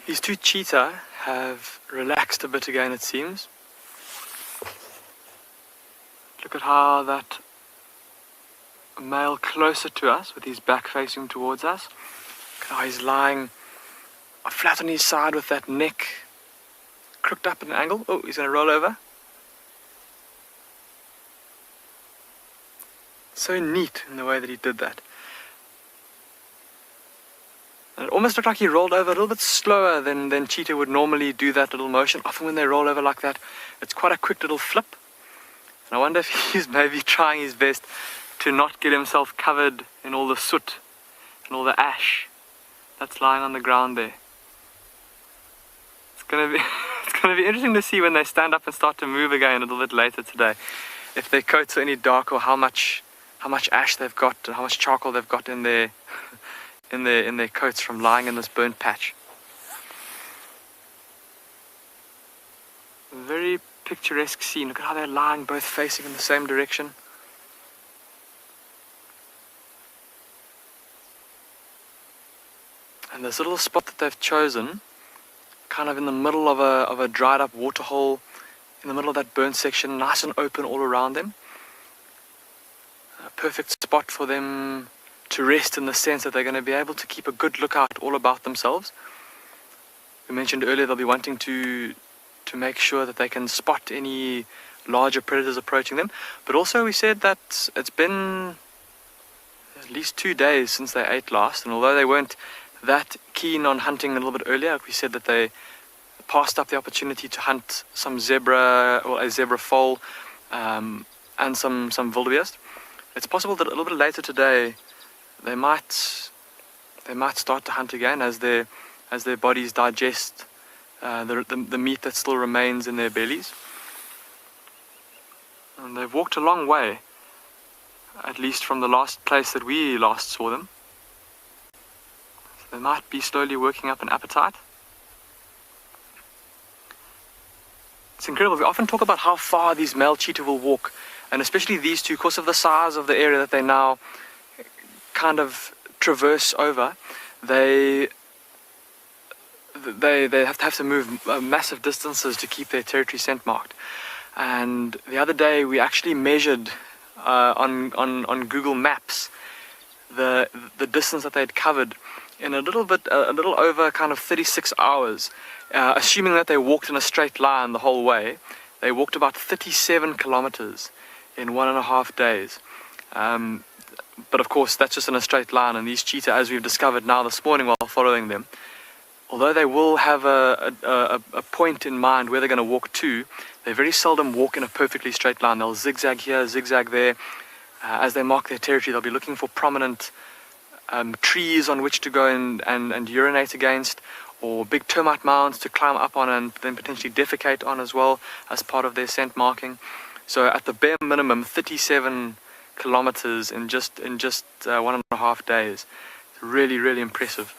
These two cheetah have relaxed a bit again, it seems. Look at how that male closer to us, with his back facing towards us. Look at how he's lying flat on his side with that neck crooked up at an angle. Oh, he's going to roll over. So neat in the way that he did that. And it almost looked like he rolled over a little bit slower than cheetah would normally do that little motion. Often when they roll over like that, it's quite a quick little flip. And I wonder if he's maybe trying his best to not get himself covered in all the soot and all the ash that's lying on the ground there. It's gonna be interesting to see when they stand up and start to move again a little bit later today, if their coats are any darker, or how much ash they've got, or how much charcoal they've got in their in their coats from lying in this burnt patch. Very picturesque scene. Look at how they're lying both facing in the same direction. And this little spot that they've chosen, kind of in the middle of a dried up waterhole, in the middle of that burnt section, nice and open all around them. A perfect spot for them to rest, in the sense that they're going to be able to keep a good lookout all about themselves. We mentioned earlier they'll be wanting to make sure that they can spot any larger predators approaching them. But also we said that it's been at least 2 days since they ate last, and although they weren't that keen on hunting a little bit earlier, like we said that they passed up the opportunity to hunt some zebra, or a zebra foal, and some wildebeest. It's possible that a little bit later today they might start to hunt again as their bodies digest the meat that still remains in their bellies. And they've walked a long way, at least from the last place that we last saw them. So they might be slowly working up an appetite. It's incredible. We often talk about how far these male cheetah will walk, and especially these two, because of the size of the area that they now kind of traverse over, they have to move massive distances to keep their territory scent marked. And the other day we actually measured on Google Maps the distance that they'd covered in a little over kind of 36 hours, assuming that they walked in a straight line the whole way. They walked about 37 kilometers in 1.5 days. But of course that's just in a straight line, and these cheetah, as we've discovered now this morning while following them, although they will have a point in mind where they're going to walk to, they very seldom walk in a perfectly straight line. They'll zigzag here, zigzag there. As they mark their territory, they'll be looking for prominent trees on which to go and urinate against, or big termite mounds to climb up on and then potentially defecate on as well as part of their scent marking. So at the bare minimum, 37 kilometers in just 1.5 days. It's really, really impressive.